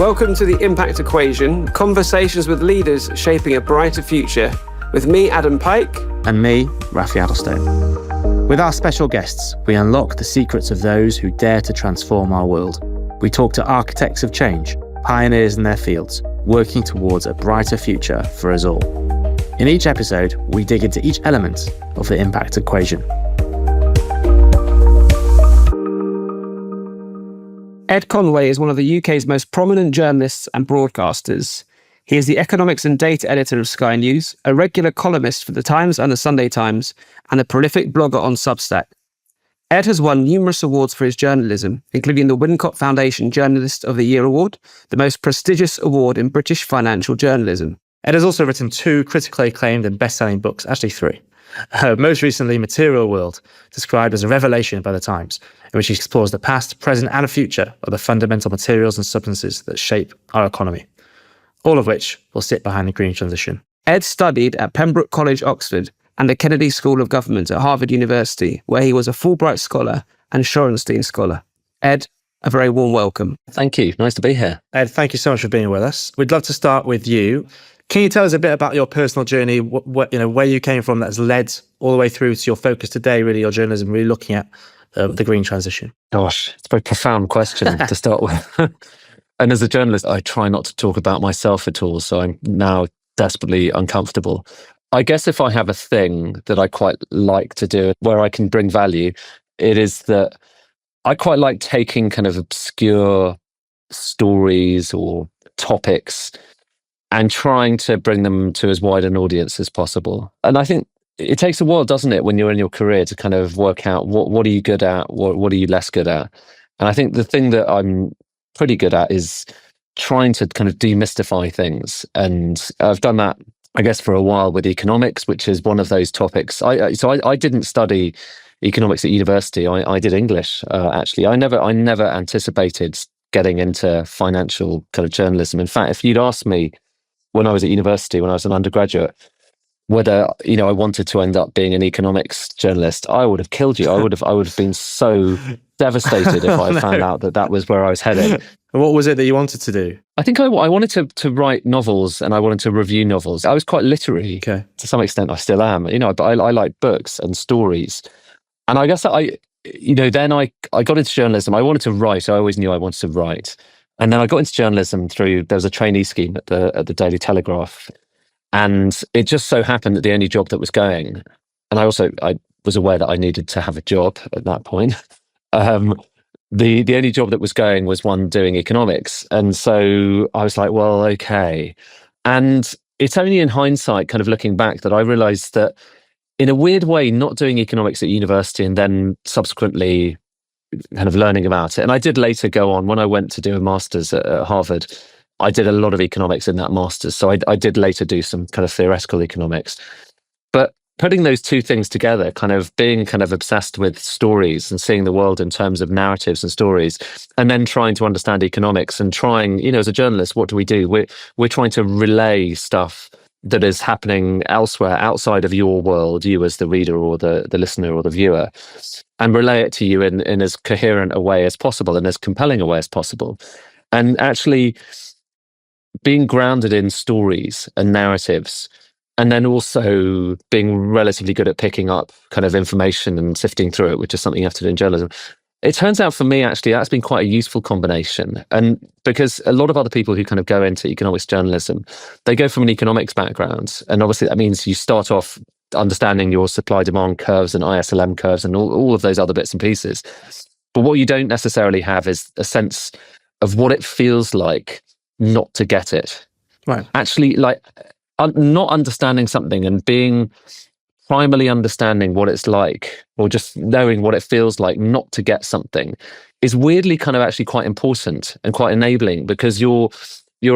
Welcome to The Impact Equation, conversations with leaders shaping a brighter future, with me, Adam Pike. And me, Rafi Adelstein. With our special guests, we unlock the secrets of those who dare to transform our world. We talk to architects of change, pioneers in their fields, working towards a brighter future for us all. In each episode, we dig into each element of the impact equation. Ed Conway is one of the UK's most prominent journalists and broadcasters. He is the economics and data editor of Sky News, a regular columnist for The Times and The Sunday Times, and a prolific blogger on Substack. Ed has won numerous awards for his journalism, including the Wincott Foundation Journalist of the Year Award, the most prestigious award in British financial journalism. Ed has also written 2 critically acclaimed and best-selling books, actually 3. Most recently, Material World, described as a revelation by The Times, in which he explores the past, present and future of the fundamental materials and substances that shape our economy, all of which will sit behind the green transition. Ed studied at Pembroke College, Oxford, and the Kennedy School of Government at Harvard University, where he was a Fulbright Scholar and Shorenstein Scholar. Ed, a very warm welcome. Thank you. Nice to be here. Ed, thank you so much for being with us. We'd love to start with you. Can you tell us a bit about your personal journey, where you came from that has led all the way through to your focus today, really, your journalism, really looking at the green transition? Gosh, it's a very profound question to start with. And as a journalist, I try not to talk about myself at all, so I'm now desperately uncomfortable. I guess if I have a thing that I quite like to do, where I can bring value, it is that I quite like taking kind of obscure stories or topics and trying to bring them to as wide an audience as possible. And I think it takes a while, doesn't it, when you're in your career to kind of work out what are you good at, what are you less good at. And I think the thing that I'm pretty good at is trying to kind of demystify things. And I've done that, I guess, for a while with economics, which is one of those topics. I didn't study economics at university. I did English, actually. I never anticipated getting into financial kind of journalism. In fact, if you'd asked me when I was at university, when I was an undergraduate, whether I wanted to end up being an economics journalist, I would have killed you. I would have been so devastated if I found out that was where I was heading. And what was it that you wanted to do? I think I wanted to write novels, and I wanted to review novels. I was quite literary. Okay. To some extent. I still am. But I like books and stories. And I guess then I got into journalism. I wanted to write. I always knew I wanted to write. And then I got into journalism there was a trainee scheme at the Daily Telegraph. And it just so happened that the only job that was going, and I was aware that I needed to have a job at that point. The only job that was going was one doing economics. And so I was like, well, okay. And it's only in hindsight, kind of looking back, that I realized that in a weird way, not doing economics at university and then subsequently kind of learning about it. And I did later go on, when I went to do a master's at Harvard, I did a lot of economics in that master's. So I did later do some kind of theoretical economics. But putting those two things together, kind of being kind of obsessed with stories and seeing the world in terms of narratives and stories, and then trying to understand economics and trying, as a journalist, what do? We're trying to relay stuff that is happening elsewhere outside of your world, you as the reader or the listener or the viewer, and relay it to you in as coherent a way as possible and as compelling a way as possible. And actually being grounded in stories and narratives, and then also being relatively good at picking up kind of information and sifting through it, which is something you have to do in journalism. It turns out for me, actually, that's been quite a useful combination. And because a lot of other people who kind of go into economics journalism, they go from an economics background. And obviously that means you start off understanding your supply-demand curves and ISLM curves and all of those other bits and pieces. But what you don't necessarily have is a sense of what it feels like not to get it. Right. Actually, like not understanding something and being primarily understanding what it's like, or just knowing what it feels like not to get something, is weirdly kind of actually quite important and quite enabling, because you're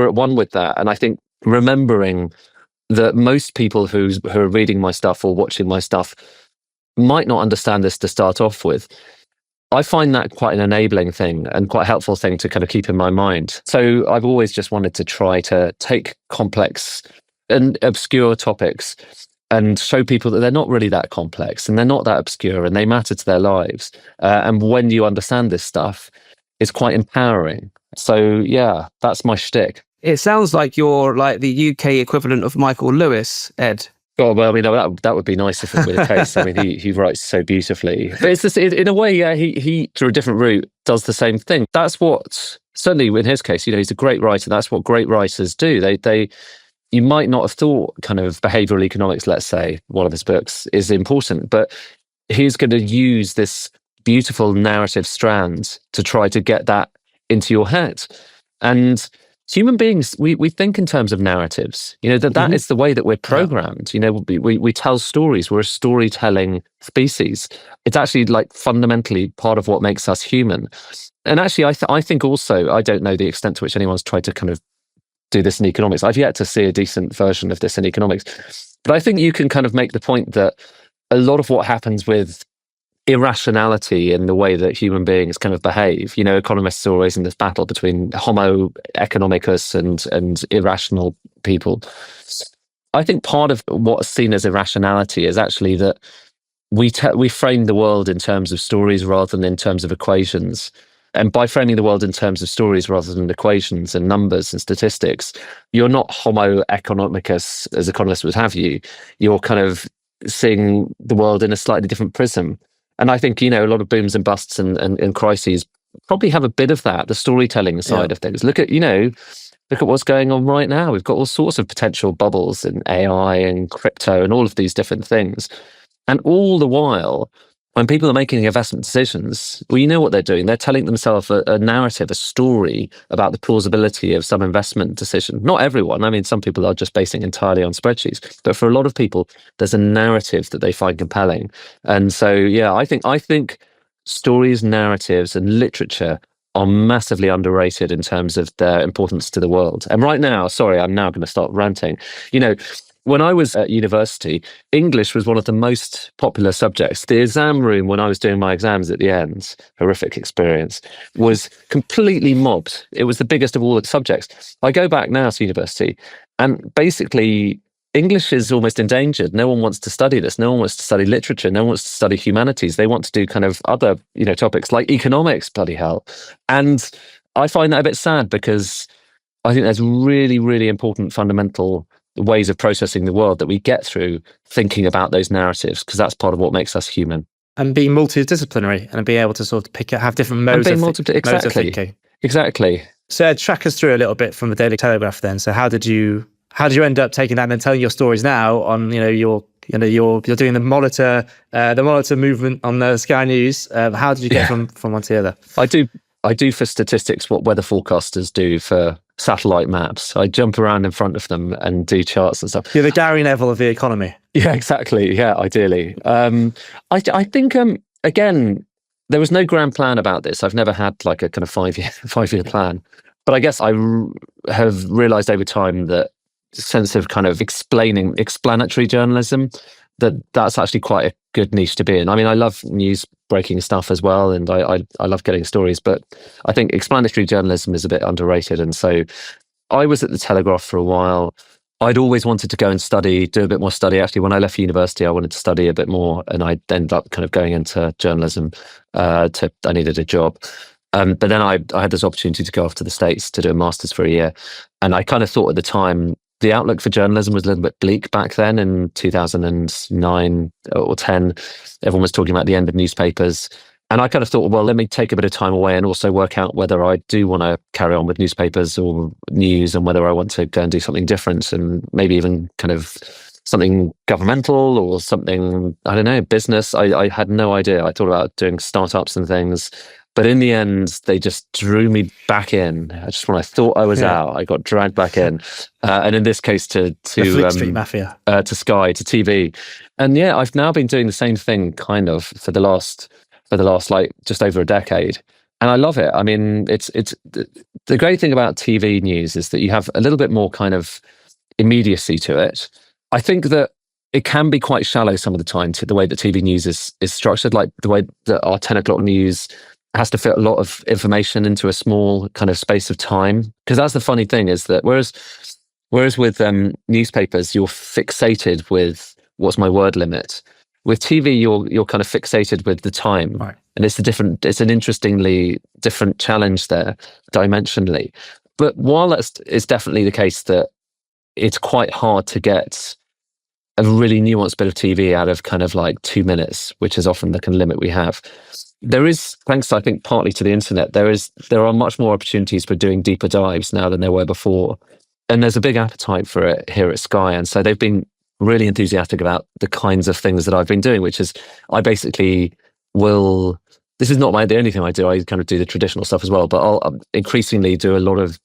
at one with that. And I think remembering that most people who are reading my stuff or watching my stuff might not understand this to start off with, I find that quite an enabling thing and quite a helpful thing to kind of keep in my mind. So I've always just wanted to try to take complex and obscure topics and show people that they're not really that complex and they're not that obscure and they matter to their lives. And when you understand this stuff, is quite empowering. So yeah, that's my shtick. It sounds like you're like the UK equivalent of Michael Lewis, Ed. Oh, well, I mean, that would be nice if it were the case. I mean, he writes so beautifully. But it's just, in a way, yeah, he through a different route does the same thing. That's what, certainly in his case, he's a great writer. That's what great writers do. You might not have thought kind of behavioral economics, let's say, one of his books is important, but he's going to use this beautiful narrative strand to try to get that into your head. And human beings, we think in terms of narratives, that is the way that we're programmed. We tell stories. We're a storytelling species. It's actually like fundamentally part of what makes us human. And actually, I think also, I don't know the extent to which anyone's tried to kind of do this in economics. I've yet to see a decent version of this in economics. But I think you can kind of make the point that a lot of what happens with irrationality in the way that human beings kind of behave. Economists are always in this battle between homo economicus and irrational people. I think part of what's seen as irrationality is actually that we frame the world in terms of stories rather than in terms of equations. And by framing the world in terms of stories rather than equations and numbers and statistics, you're not homo economicus, as economists would have you. You're kind of seeing the world in a slightly different prism. And I think, a lot of booms and busts and crises probably have a bit of that, the storytelling side of things. Look at what's going on right now. We've got all sorts of potential bubbles in AI and crypto and all of these different things. And all the while, when people are making investment decisions, well, you know what they're doing. They're telling themselves a narrative, a story about the plausibility of some investment decision. Not everyone. I mean, some people are just basing entirely on spreadsheets. But for a lot of people, there's a narrative that they find compelling. And so, yeah, I think stories, narratives, and literature are massively underrated in terms of their importance to the world. And right now, sorry, I'm now going to start ranting. When I was at university, English was one of the most popular subjects. The exam room, when I was doing my exams at the end, horrific experience, was completely mobbed. It was the biggest of all the subjects. I go back now to university, and basically English is almost endangered. No one wants to study this. No one wants to study literature. No one wants to study humanities. They want to do kind of other, topics like economics, bloody hell. And I find that a bit sad because I think there's really, really important fundamental ways of processing the world that we get through thinking about those narratives, because that's part of what makes us human. And being multidisciplinary and being able to sort of have different modes of thinking. Exactly. So Ed, track us through a little bit from the Daily Telegraph then. So how did you end up taking that and then telling your stories now on, you're doing the monitor movement on the Sky News. How did you get from one to the other? I do for statistics what weather forecasters do for satellite maps. I jump around in front of them and do charts and stuff. You're the Gary Neville of the economy. Yeah, exactly. Yeah, ideally. I think, again, there was no grand plan about this. I've never had like a kind of 5-year plan. But I guess I have realized over time that sense of kind of explanatory journalism, that's actually quite a good niche to be in. I mean, I love news breaking stuff as well, and I love getting stories, but I think explanatory journalism is a bit underrated. And so I was at the Telegraph for a while. I'd always wanted to go and do a bit more study. Actually, when I left university, I wanted to study a bit more, and I ended up kind of going into journalism. I needed a job. But then I had this opportunity to go off to the States to do a master's for a year. And I kind of thought at the time, the outlook for journalism was a little bit bleak back then in 2009 or 10. Everyone was talking about the end of newspapers. And I kind of thought, well, let me take a bit of time away and also work out whether I do want to carry on with newspapers or news, and whether I want to go and do something different, and maybe even kind of something governmental or something, I don't know, business. I had no idea. I thought about doing startups and things. But in the end, they just drew me back in. When I thought I was out, I got dragged back in. And in this case, to Fleet Street Mafia, to Sky, to TV. And yeah, I've now been doing the same thing kind of for the last like just over a decade. And I love it. I mean, it's the great thing about TV news is that you have a little bit more kind of immediacy to it. I think that it can be quite shallow some of the time, to the way that TV news is structured, like the way that our 10 o'clock news has to fit a lot of information into a small kind of space of time. Because that's the funny thing, is that whereas with newspapers, you're fixated with what's my word limit. With TV, you're kind of fixated with the time, Right. and it's an interestingly different challenge there, dimensionally. But while it's definitely the case that it's quite hard to get a really nuanced bit of TV out of kind of like 2 minutes, which is often the kind of limit we have. There is, thanks, I think, partly to the internet, there are much more opportunities for doing deeper dives now than there were before. And there's a big appetite for it here at Sky. And so they've been really enthusiastic about the kinds of things that I've been doing, which is I basically will, this is not the only thing I do. I kind of do the traditional stuff as well, but I'll increasingly do a lot of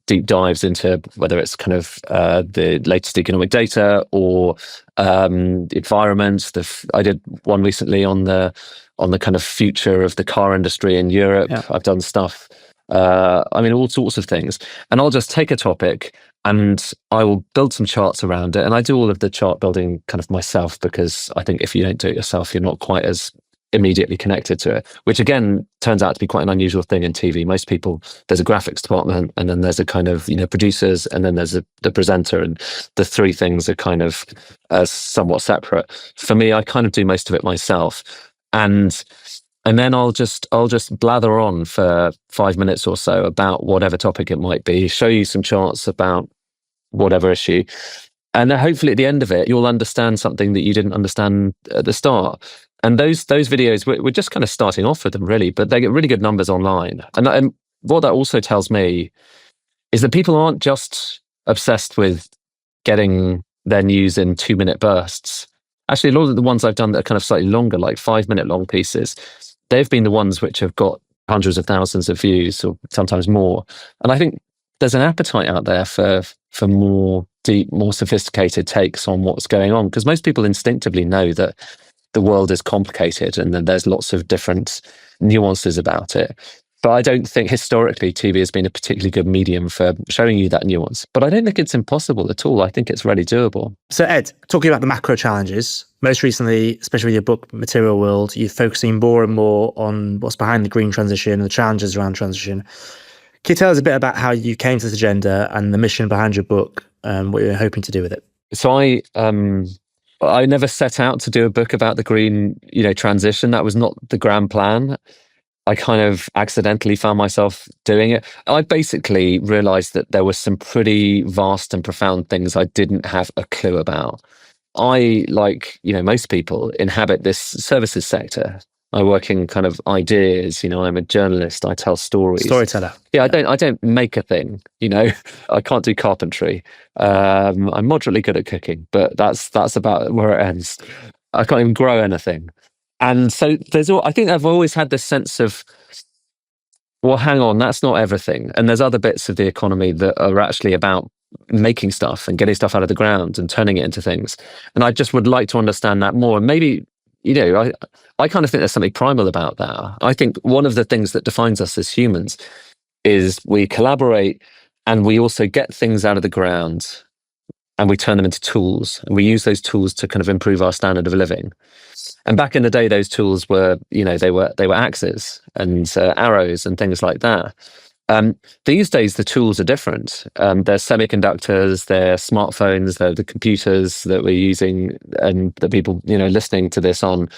deep dives into whether it's kind of the latest economic data or the environment. I did one recently on the kind of future of the car industry in Europe. Yeah. I've done stuff, all sorts of things. And I'll just take a topic and I will build some charts around it. And I do all of the chart building kind of myself, because I think if you don't do it yourself, you're not quite as immediately connected to it, which again turns out to be quite an unusual thing in TV. Most people, there's a graphics department, and then there's a kind of producers, and then there's the presenter, and the three things are kind of somewhat separate. For me, I kind of do most of it myself, and then I'll just blather on for 5 minutes or so about whatever topic it might be, show you some charts about whatever issue. And then hopefully at the end of it, you'll understand something that you didn't understand at the start. And those videos, we're just kind of starting off with them, really, but they get really good numbers online. And what that also tells me is that people aren't just obsessed with getting their news in 2-minute bursts. Actually, a lot of the ones I've done that are kind of slightly longer, like 5-minute long pieces, they've been the ones which have got hundreds of thousands of views, or sometimes more. And I think there's an appetite out there for more deep, more sophisticated takes on what's going on, because most people instinctively know that the world is complicated and then there's lots of different nuances about it. But I don't think historically TV has been a particularly good medium for showing you that nuance. But I don't think it's impossible at all. I think it's really doable. So Ed, talking about the macro challenges, most recently, especially with your book, Material World, you're focusing more and more on what's behind the green transition and the challenges around transition. Can you tell us a bit about how you came to this agenda and the mission behind your book and what you're hoping to do with it? So I never set out to do a book about the green, transition. That was not the grand plan. I kind of accidentally found myself doing it. I basically realized that there were some pretty vast and profound things I didn't have a clue about. I, like, most people, inhabit this services sector. I work in kind of ideas, I'm a journalist, I tell stories. Storyteller. Yeah, I don't make a thing, I can't do carpentry. I'm moderately good at cooking, but that's about where it ends. I can't even grow anything. And so I think I've always had this sense of, well, hang on, that's not everything. And there's other bits of the economy that are actually about making stuff and getting stuff out of the ground and turning it into things. And I just would like to understand that more. And maybe, I kind of think there's something primal about that. I think one of the things that defines us as humans is we collaborate and we also get things out of the ground and we turn them into tools. And we use those tools to kind of improve our standard of living. And back in the day, those tools were, they were axes and arrows and things like that. These days, the tools are different. There's semiconductors, they're smartphones, they're the computers that we're using and the people, listening to this on.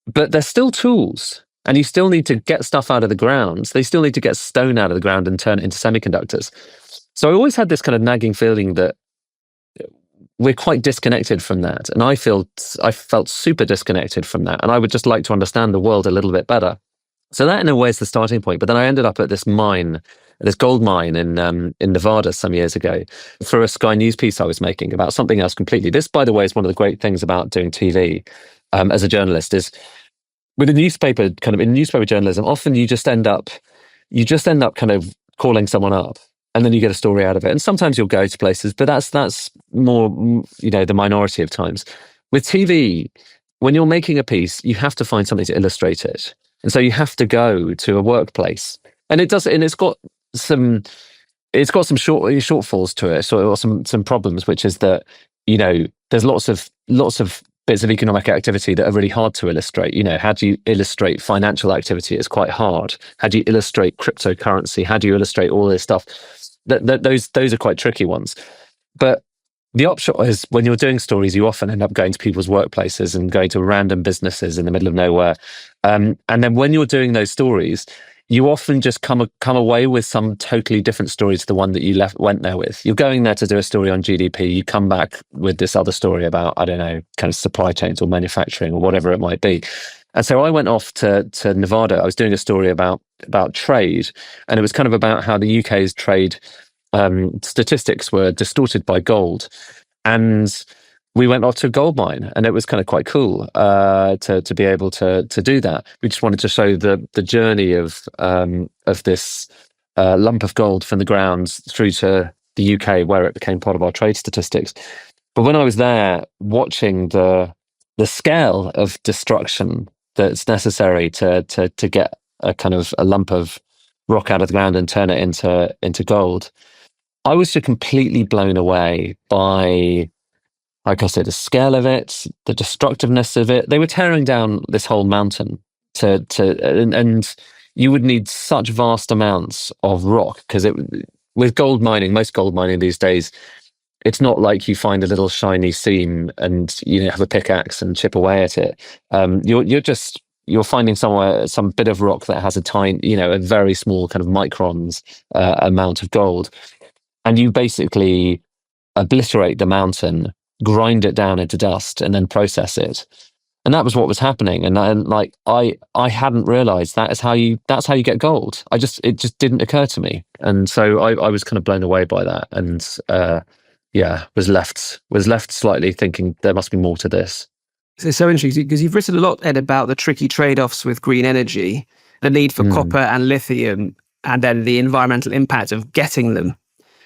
But they're still tools. And you still need to get stuff out of the ground. They still need to get stone out of the ground and turn it into semiconductors. So I always had this kind of nagging feeling that we're quite disconnected from that. And I felt super disconnected from that. And I would just like to understand the world a little bit better. So that in a way is the starting point. But then I ended up at this gold mine in Nevada some years ago for a Sky News piece I was making about something else completely. This, by the way, is one of the great things about doing TV as a journalist is with a newspaper, kind of in newspaper journalism, often you just end up kind of calling someone up and then you get a story out of it. And sometimes you'll go to places, but that's more, the minority of times. With TV, when you're making a piece, you have to find something to illustrate it. And so you have to go to a workplace, and it's got some shortfalls to it, or some problems, which is that there's lots of bits of economic activity that are really hard to illustrate. How do you illustrate financial activity? It's quite hard. How do you illustrate cryptocurrency? How do you illustrate all this stuff? Those are quite tricky ones. But the upshot is when you're doing stories, you often end up going to people's workplaces and going to random businesses in the middle of nowhere. And then when you're doing those stories, you often just come away with some totally different story to the one that you went there with. You're going there to do a story on GDP. You come back with this other story about, I don't know, kind of supply chains or manufacturing or whatever it might be. And so I went off to Nevada. I was doing a story about trade, and it was kind of about how the UK's trade statistics were distorted by gold. And we went off to a gold mine, and it was kind of quite cool to be able to do that. We just wanted to show the journey of this lump of gold from the ground through to the UK, where it became part of our trade statistics. But when I was there, watching the scale of destruction that's necessary to get a kind of a lump of rock out of the ground and turn it into gold, I was just completely blown away by, like I said, the scale of it, the destructiveness of it. They were tearing down this whole mountain and you would need such vast amounts of rock, because with gold mining, most gold mining these days, it's not like you find a little shiny seam and have a pickaxe and chip away at it. You're finding somewhere some bit of rock that has a tiny, a very small kind of microns amount of gold, and you basically obliterate the mountain, grind it down into dust, and then process it. And that was what was happening. And I hadn't realized that's how you get gold. It just didn't occur to me. And so I was kind of blown away by that. And was left slightly thinking there must be more to this. It's so interesting because you've written a lot, Ed, about the tricky trade-offs with green energy, the need for copper and lithium, and then the environmental impact of getting them.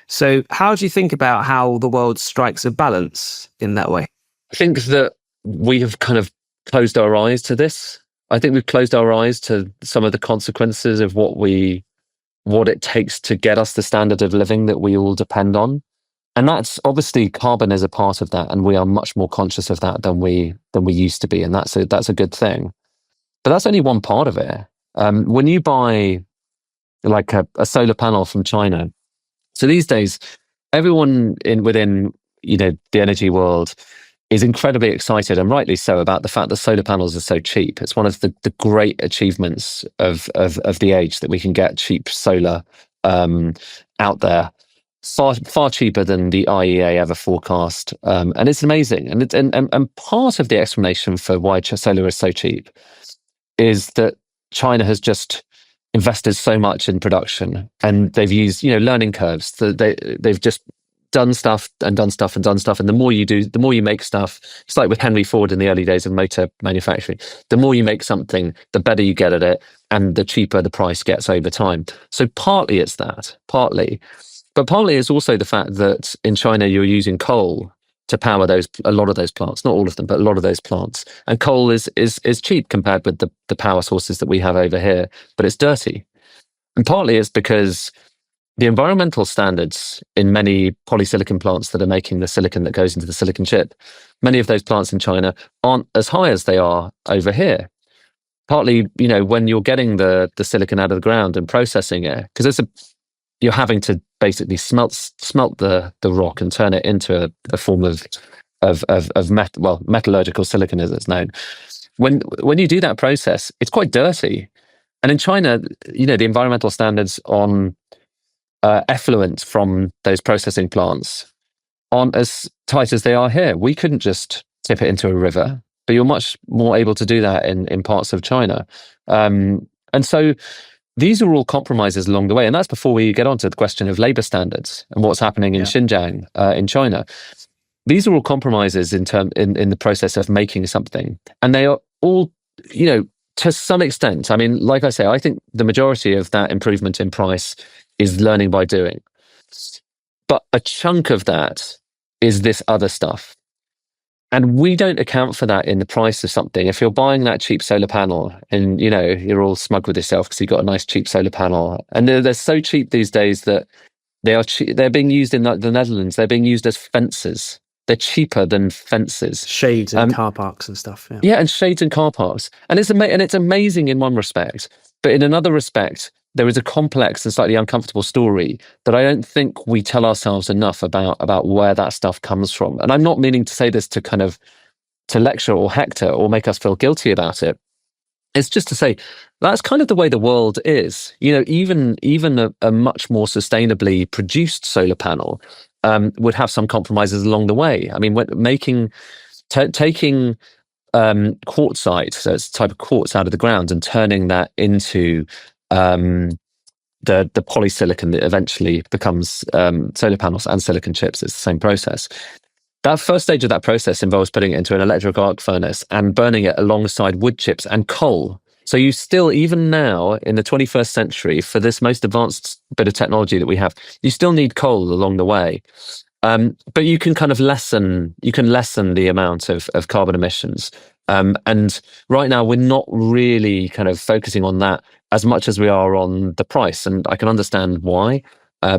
So how do you think about how the world strikes a balance in that way? I think that we have kind of closed our eyes to this. I think we've closed our eyes to some of the consequences of what it takes to get us the standard of living that we all depend on. And that's obviously, carbon is a part of that, and we are much more conscious of that than we used to be, and that's a good thing. But that's only one part of it. When you buy like a solar panel from China, so these days, everyone within the energy world is incredibly excited, and rightly so, about the fact that solar panels are so cheap. It's one of the great achievements of the age that we can get cheap solar out there. Far cheaper than the IEA ever forecast, and it's amazing. And part of the explanation for why solar is so cheap is that China has just invested so much in production, and they've used learning curves. They've just done stuff and done stuff and done stuff, and the more you do, the more you make stuff. It's like with Henry Ford in the early days of motor manufacturing. The more you make something, the better you get at it, and the cheaper the price gets over time. So partly it's that, but partly it's also the fact that in China you're using coal to power a lot of those plants, not all of them, but a lot of those plants. And coal is cheap compared with the power sources that we have over here, but it's dirty. And partly it's because the environmental standards in many polysilicon plants that are making the silicon that goes into the silicon chip, many of those plants in China aren't as high as they are over here. Partly, when you're getting the silicon out of the ground and processing it, because you're having to basically smelt the rock and turn it into a form of metallurgical silicon, as it's known. When you do that process, it's quite dirty. And in China, the environmental standards on effluent from those processing plants aren't as tight as they are here. We couldn't just tip it into a river, but you're much more able to do that in parts of China. And so these are all compromises along the way. And that's before we get on to the question of labor standards and what's happening in Xinjiang in China. These are all compromises in the process of making something. And they are all, to some extent, I mean, like I say, I think the majority of that improvement in price is learning by doing. But a chunk of that is this other stuff. And we don't account for that in the price of something. If you're buying that cheap solar panel and, you're all smug with yourself because you've got a nice cheap solar panel, and they're so cheap these days that they're being used in the Netherlands. They're being used as fences. They're cheaper than fences. Shades and car parks and stuff. Yeah, and shades and car parks. And it's amazing in one respect. But in another respect, there is a complex and slightly uncomfortable story that I don't think we tell ourselves enough about where that stuff comes from. And I'm not meaning to say this to kind of to lecture or hector or make us feel guilty about it. It's just to say that's kind of the way the world is. Even a much more sustainably produced solar panel would have some compromises along the way. I mean, when taking quartzite, so it's a type of quartz out of the ground, and turning that into the polysilicon that eventually becomes solar panels and silicon chips. It's the same process. That first stage of that process involves putting it into an electric arc furnace and burning it alongside wood chips and coal. So you still, even now in the 21st century, for this most advanced bit of technology that we have, you still need coal along the way. But you can kind of lessen the amount of carbon emissions. And right now, we're not really kind of focusing on that as much as we are on the price. And I can understand why,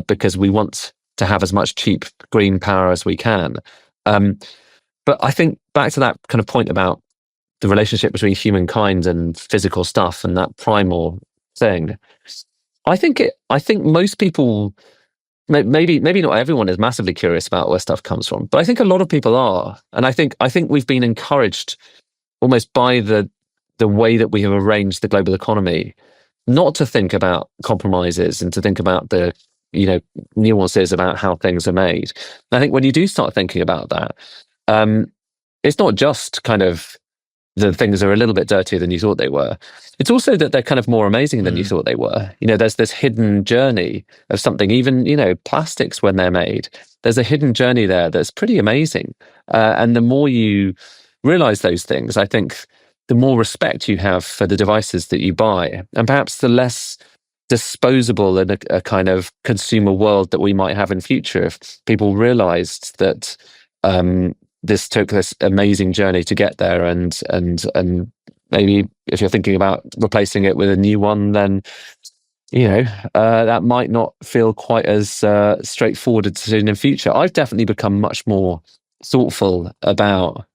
because we want to have as much cheap green power as we can. But I think back to that kind of point about the relationship between humankind and physical stuff and that primal thing, I think most people, maybe not everyone, is massively curious about where stuff comes from, but I think a lot of people are. And I think we've been encouraged almost by the way that we have arranged the global economy not to think about compromises and to think about the nuances about how things are made. And I think when you do start thinking about that, it's not just kind of the things are a little bit dirtier than you thought they were. It's also that they're kind of more amazing than you thought they were. There's this hidden journey of something, even, plastics when they're made. There's a hidden journey there that's pretty amazing. And the more you realize those things, I think the more respect you have for the devices that you buy, and perhaps the less disposable in a kind of consumer world that we might have in future if people realized that this took this amazing journey to get there, and maybe if you're thinking about replacing it with a new one, then that might not feel quite as straightforward a decision in future. I've definitely become much more thoughtful about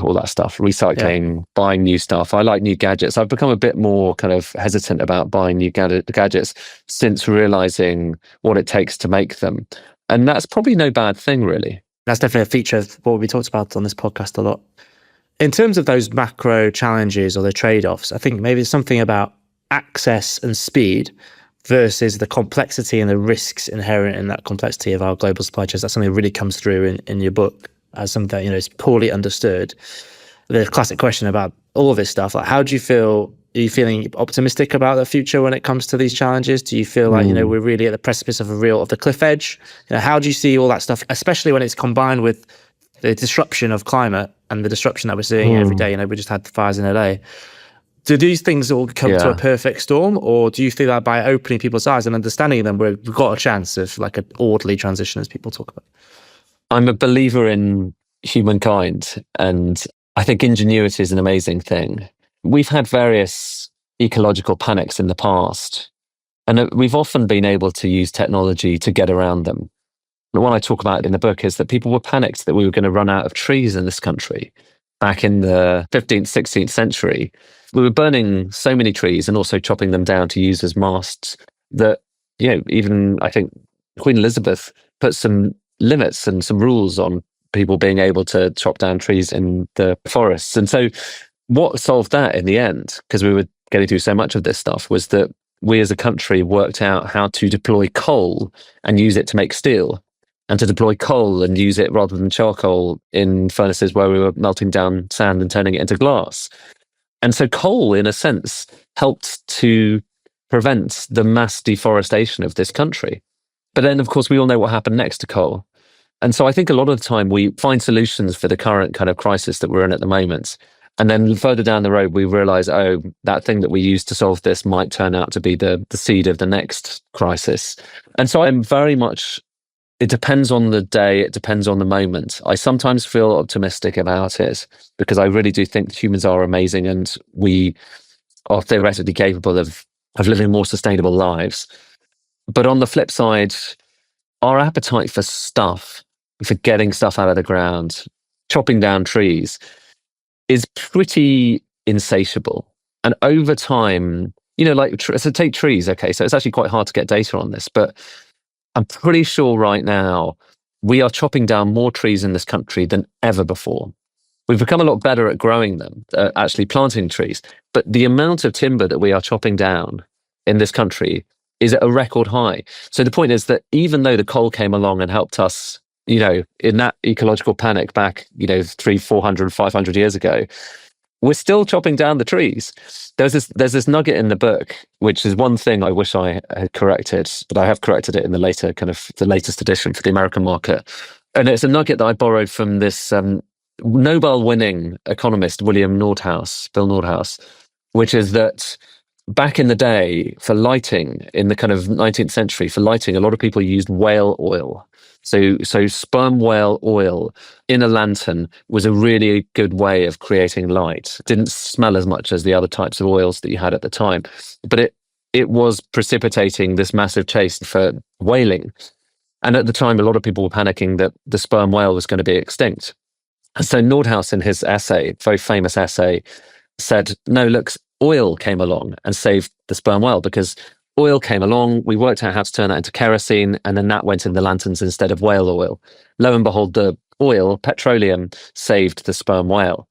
all that stuff, recycling, buying new stuff. I like new gadgets. I've become a bit more kind of hesitant about buying new gadgets since realizing what it takes to make them. And that's probably no bad thing, really. That's definitely a feature of what we talked about on this podcast a lot. In terms of those macro challenges or the trade-offs, I think maybe there's something about access and speed versus the complexity and the risks inherent in that complexity of our global supply chains. That's something that really comes through in your book as something that is poorly understood. The classic question about all of this stuff, like, how do you feel? Are you feeling optimistic about the future when it comes to these challenges? Do you feel like we're really at the precipice of the cliff edge? How do you see all that stuff, especially when it's combined with the disruption of climate and the disruption that we're seeing every day? We just had the fires in LA. Do these things all come to a perfect storm, or do you feel that by opening people's eyes and understanding them, we've got a chance of like an orderly transition, as people talk about? I'm a believer in humankind, and I think ingenuity is an amazing thing. We've had various ecological panics in the past, and we've often been able to use technology to get around them. The one I talk about in the book is that people were panicked that we were going to run out of trees in this country. Back in the 15th, 16th century, we were burning so many trees and also chopping them down to use as masts that, even I think Queen Elizabeth put some limits and some rules on people being able to chop down trees in the forests. And so what solved that in the end, because we were getting through so much of this stuff, was that we as a country worked out how to deploy coal and use it to make steel, and to deploy coal and use it rather than charcoal in furnaces where we were melting down sand and turning it into glass. And so coal, in a sense, helped to prevent the mass deforestation of this country. But then, of course, we all know what happened next to coal. And so I think a lot of the time we find solutions for the current kind of crisis that we're in at the moment. And then further down the road, we realize, that thing that we used to solve this might turn out to be the seed of the next crisis. And so I'm very much, it depends on the day, it depends on the moment. I sometimes feel optimistic about it because I really do think humans are amazing and we are theoretically capable of living more sustainable lives. But on the flip side, our appetite for stuff, for getting stuff out of the ground, chopping down trees, is pretty insatiable. And over time, like, so take trees. Okay, so it's actually quite hard to get data on this, but I'm pretty sure right now we are chopping down more trees in this country than ever before. We've become a lot better at growing them, actually planting trees. But the amount of timber that we are chopping down in this country is at a record high. So the point is that even though the coal came along and helped us, in that ecological panic back, 300, 400, 500 years ago, we're still chopping down the trees. There's this nugget in the book, which is one thing I wish I had corrected, but I have corrected it in the latest edition for the American market. And it's a nugget that I borrowed from this Nobel-winning economist, Bill Nordhaus, which is that back in the day, for lighting, in the kind of 19th century, for lighting, a lot of people used whale oil. So sperm whale oil in a lantern was a really good way of creating light. It didn't smell as much as the other types of oils that you had at the time, but it was precipitating this massive chase for whaling. And at the time, a lot of people were panicking that the sperm whale was going to be extinct. And so Nordhaus, in his essay, very famous essay, said, no, look, oil came along and saved the sperm whale, because oil came along, we worked out how to turn that into kerosene, and then that went in the lanterns instead of whale oil. Lo and behold, the oil, petroleum, saved the sperm whale.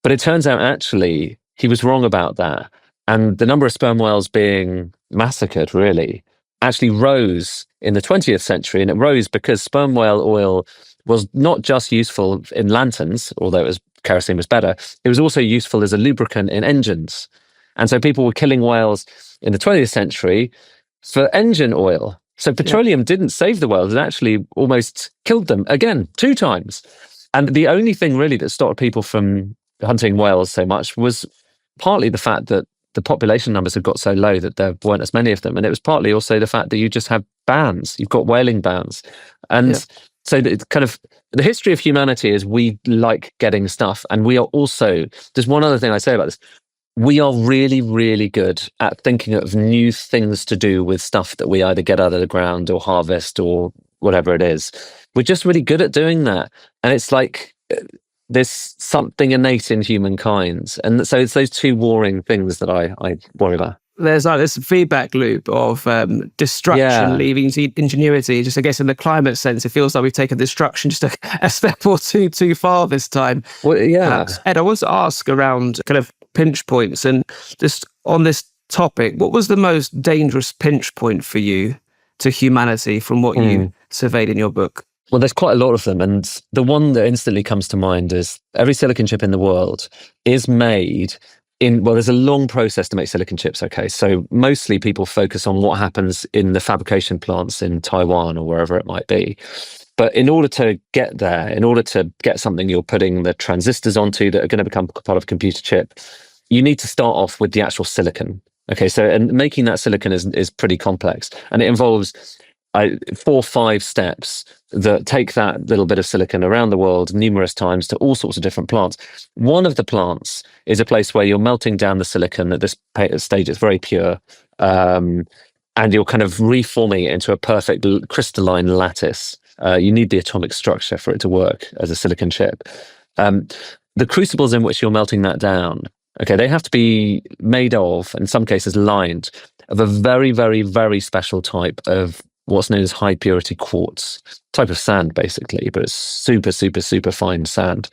But it turns out, actually, he was wrong about that. And the number of sperm whales being massacred, really, actually rose in the 20th century. And it rose because sperm whale oil was not just useful in lanterns, although kerosene was better, it was also useful as a lubricant in engines. And so people were killing whales in the 20th century for engine oil. So petroleum didn't save the whales, it actually almost killed them again, 2 times. And the only thing really that stopped people from hunting whales so much was partly the fact that the population numbers had got so low that there weren't as many of them. And it was partly also the fact that you just have bans, you've got whaling bans. And so it's kind of the history of humanity is we like getting stuff. And we are also, there's one other thing I say about this. We are really, really good at thinking of new things to do with stuff that we either get out of the ground or harvest or whatever it is. We're just really good at doing that. And it's like there's something innate in humankind. And so it's those two warring things that I worry about. There's like this feedback loop of destruction leaving to ingenuity. Just, I guess, in the climate sense, it feels like we've taken destruction just a step or two too far this time. Well, yeah. Ed, I want to ask around kind of pinch points, and just on this topic, what was the most dangerous pinch point for you to humanity from what you surveyed in your book? Well, there's quite a lot of them. And the one that instantly comes to mind is every silicon chip in the world is made there's a long process to make silicon chips, okay? So mostly people focus on what happens in the fabrication plants in Taiwan or wherever it might be. But in order to get there, in order to get something you're putting the transistors onto that are going to become part of a computer chip, you need to start off with the actual silicon. Okay, so and making that silicon is pretty complex. And it involves 4 or 5 steps that take that little bit of silicon around the world numerous times to all sorts of different plants. One of the plants is a place where you're melting down the silicon at this stage. It's very pure. And you're kind of reforming it into a perfect crystalline lattice. You need the atomic structure for it to work as a silicon chip. The crucibles in which you're melting that down, okay, they have to be made of, in some cases lined, of a very, very, very special type of what's known as high purity quartz, type of sand basically, but it's super, super, super fine sand.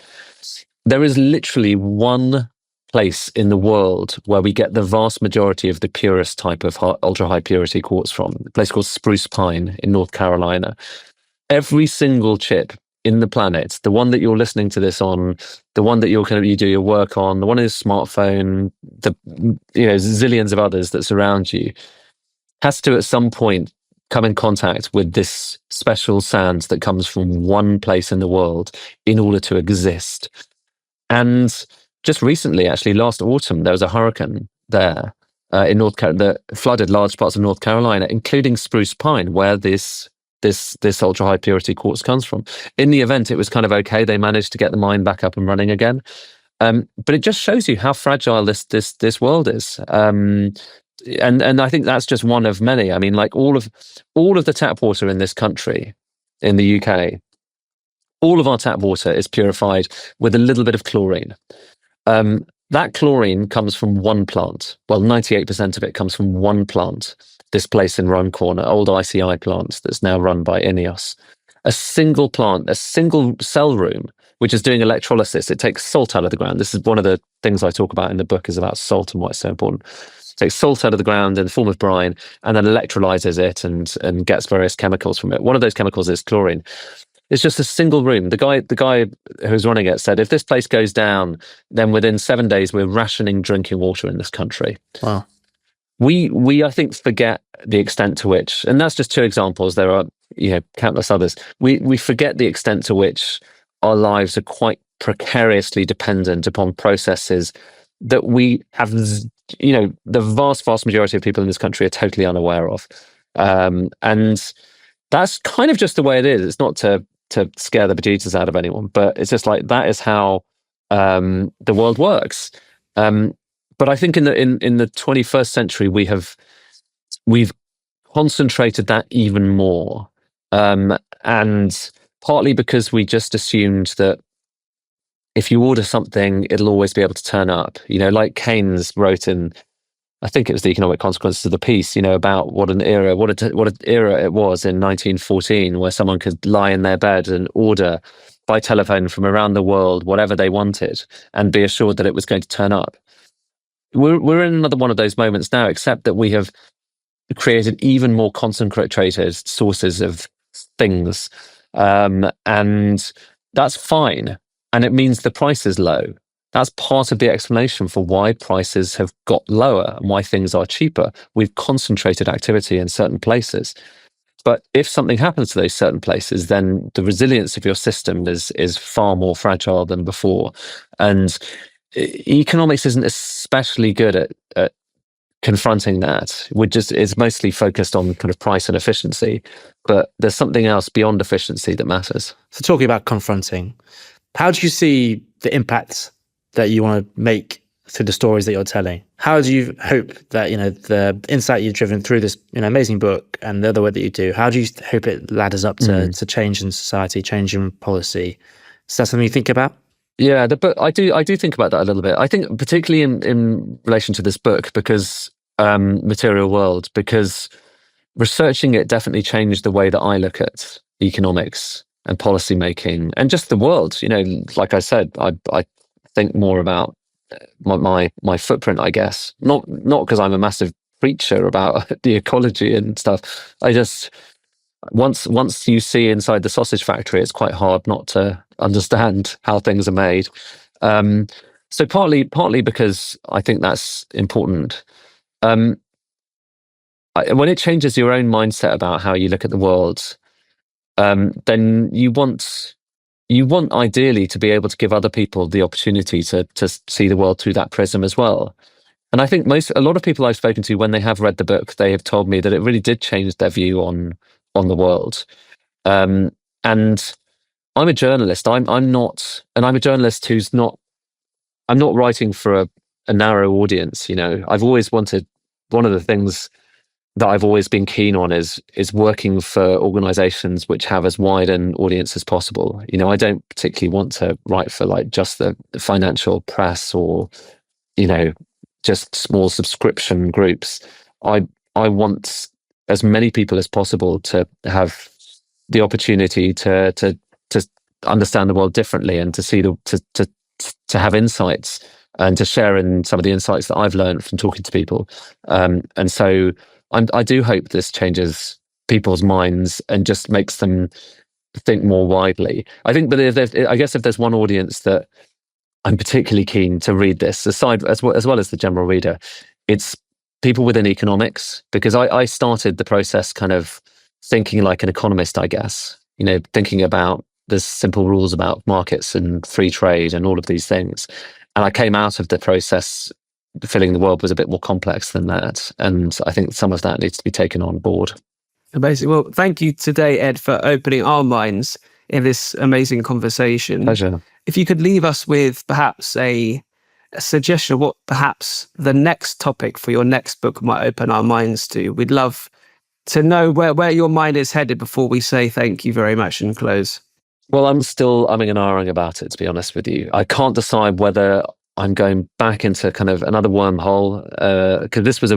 There is literally one place in the world where we get the vast majority of the purest type of ultra high purity quartz from, a place called Spruce Pine in North Carolina. Every single chip in the planet, the one that you're listening to this on, the one that you do your work on, the one in your smartphone, the zillions of others that surround you, has to at some point come in contact with this special sand that comes from one place in the world in order to exist. And just recently, actually last autumn, there was a hurricane there in North Carolina that flooded large parts of North Carolina, including Spruce Pine, where this ultra high purity quartz comes from. In the event, it was kind of okay. They managed to get the mine back up and running again. But it just shows you how fragile this world is. And I think that's just one of many. I mean, like all of the tap water in this country, in the UK, all of our tap water is purified with a little bit of chlorine. That chlorine comes from one plant. Well, 98% of it comes from one plant, this place in Runcorn, an old ICI plant that's now run by Ineos. A single plant, a single cell room, which is doing electrolysis. It takes salt out of the ground. This is one of the things I talk about in the book, is about salt and why it's so important. It takes salt out of the ground in the form of brine and then electrolyzes it and gets various chemicals from it. One of those chemicals is chlorine. It's just a single room. The guy who's running it said, if this place goes down, then within 7 days, we're rationing drinking water in this country. Wow. We I think forget the extent to which, and that's just two examples. There are countless others. We forget the extent to which our lives are quite precariously dependent upon processes that we have, the vast majority of people in this country are totally unaware of, and that's kind of just the way it is. It's not to scare the bejesus out of anyone, but it's just like that is how the world works. But I think in the 21st century, we've concentrated that even more, and partly because we just assumed that if you order something, it'll always be able to turn up. Like Keynes wrote in, I think it was The Economic Consequences of the Peace, about what an era it was in 1914, where someone could lie in their bed and order by telephone from around the world whatever they wanted and be assured that it was going to turn up. We're in another one of those moments now, except that we have created even more concentrated sources of things, and that's fine, and it means the price is low. That's part of the explanation for why prices have got lower and why things are cheaper. We've concentrated activity in certain places. But if something happens to those certain places, then the resilience of your system is far more fragile than before. And economics isn't especially good at confronting that. It's mostly focused on kind of price and efficiency, but there's something else beyond efficiency that matters. So talking about confronting, how do you see the impact that you want to make through the stories that you're telling? How do you hope that, the insight you've driven through this, amazing book and the other way that you do, how do you hope it ladders up to change in society, change in policy? Is that something you think about? Yeah, the book, I do think about that a little bit. I think particularly in relation to this book, because Material World, because researching it definitely changed the way that I look at economics and policy making and just the world. Like I said, I think more about my footprint, I guess. Not because I'm a massive preacher about the ecology and stuff. I just once you see inside the sausage factory, it's quite hard not to understand how things are made. So partly because I think that's important. When it changes your own mindset about how you look at the world, then you want ideally to be able to give other people the opportunity to see the world through that prism as well. And I think a lot of people I've spoken to, when they have read the book, they have told me that it really did change their view on the world. And I'm a journalist. I'm a journalist who's not. I'm not writing for a narrow audience. I've always wanted. One of the things that I've always been keen on is working for organizations which have as wide an audience as possible. I don't particularly want to write for like just the financial press or, just small subscription groups. I want as many people as possible to have the opportunity to understand the world differently and to see to have insights and to share in some of the insights that I've learned from talking to people. And so I do hope this changes people's minds and just makes them think more widely. I think, but I guess if there's one audience that I'm particularly keen to read this, aside as well as the general reader, it's people within economics, because I started the process kind of thinking like an economist, I guess. Thinking about the simple rules about markets and free trade and all of these things, and I came out of the process feeling the world was a bit more complex than that. And I think some of that needs to be taken on board. Amazing. Well, thank you today, Ed, for opening our minds in this amazing conversation. Pleasure. If you could leave us with perhaps a suggestion of what perhaps the next topic for your next book might open our minds to, we'd love to know where your mind is headed before we say thank you very much and close. Well, I'm still umming and ahhing about it, to be honest with you. I can't decide whether I'm going back into kind of another wormhole, because this was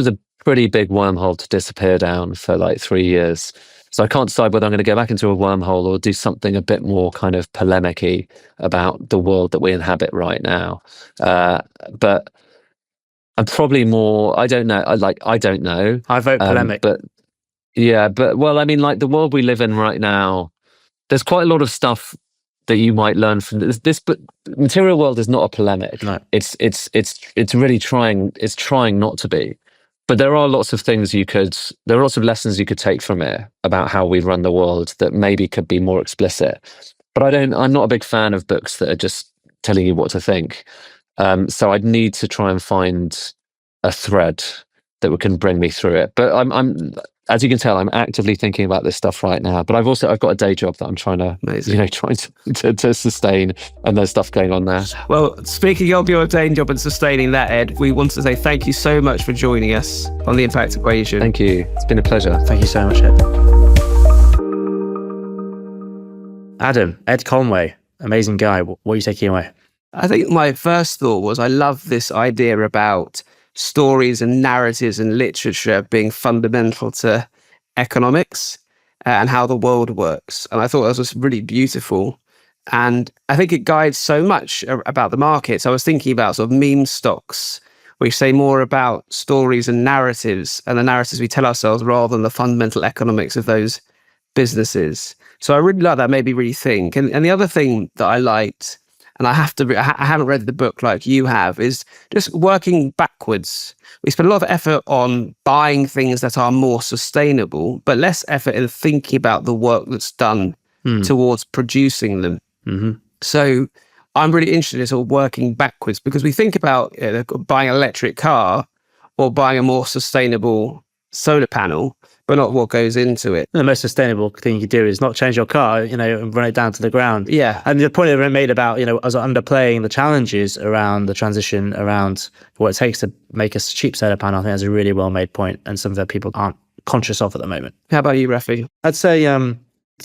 a pretty big wormhole to disappear down for like 3 years. So I can't decide whether I'm going to go back into a wormhole or do something a bit more kind of polemic-y about the world that we inhabit right now. But I'm probably more, I don't know. I don't know. I vote polemic. But yeah, well, I mean, like the world we live in right now, there's quite a lot of stuff that you might learn from this. But material world is not a polemic. No. It's really trying. It's trying not to be. But there are lots of things there are lots of lessons you could take from it about how we run the world that maybe could be more explicit. But I'm not a big fan of books that are just telling you what to think. So I'd need to try and find a thread that can bring me through it. But I'm as you can tell, I'm actively thinking about this stuff right now. But I've got a day job that I'm trying to sustain, and there's stuff going on there. Well, speaking of your day job and sustaining that, Ed, we want to say thank you so much for joining us on The Impact Equation. Thank you. It's been a pleasure. Thank you so much, Ed. Adam, Ed Conway, amazing guy. What are you taking away? I think my first thought was I love this idea about stories and narratives and literature being fundamental to economics and how the world works. And I thought that was really beautiful. And I think it guides so much about the markets. I was thinking about sort of meme stocks, which say more about stories and narratives and the narratives we tell ourselves rather than the fundamental economics of those businesses. So I really like that, made me really think. And the other thing that I liked, and I haven't read the book like you have, is just working backwards. We spend a lot of effort on buying things that are more sustainable, but less effort in thinking about the work that's done towards producing them. Mm-hmm. So I'm really interested in sort of working backwards, because we think about buying an electric car or buying a more sustainable solar panel, but not what goes into it. The most sustainable thing you could do is not change your car, and run it down to the ground. Yeah. And the point that I made about, us underplaying the challenges around the transition, around what it takes to make a cheap solar panel, I think that's a really well-made point, and something that people aren't conscious of at the moment. How about you, Rafi? I'd say, to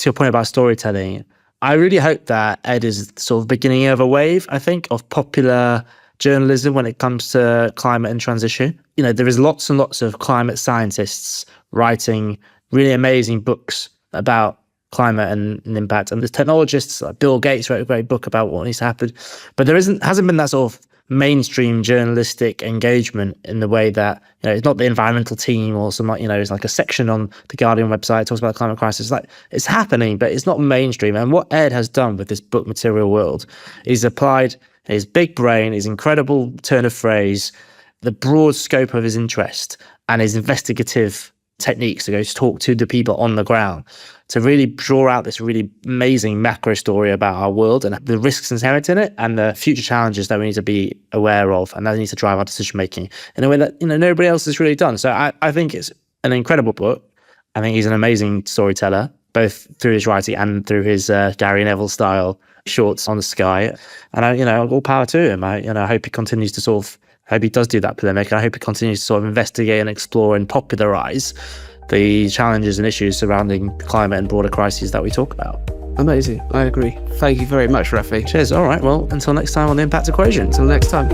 your point about storytelling, I really hope that Ed is sort of beginning of a wave, I think, of popular journalism when it comes to climate and transition. There is lots and lots of climate scientists writing really amazing books about climate and impact. And there's technologists like Bill Gates wrote a great book about what needs to happen. But there hasn't been that sort of mainstream journalistic engagement in the way that, it's not the environmental team or some, it's like a section on the Guardian website talks about the climate crisis. Like, it's happening, but it's not mainstream. And what Ed has done with this book, Material World, is applied his big brain, his incredible turn of phrase, the broad scope of his interest, and his investigative techniques to go to talk to the people on the ground to really draw out this really amazing macro story about our world and the risks inherent in it and the future challenges that we need to be aware of, and that needs to drive our decision making in a way that nobody else has really done. So I think it's an incredible book. I think he's an amazing storyteller, both through his writing and through his Gary Neville style shorts on the Sky. And all power to him. I hope he continues to I hope he does do that polemic. I hope he continues to sort of investigate and explore and popularize the challenges and issues surrounding climate and broader crises that we talk about. Amazing. I agree. Thank you very much, Rafi. Cheers. All right. Well, until next time on The Impact Equation. Until next time.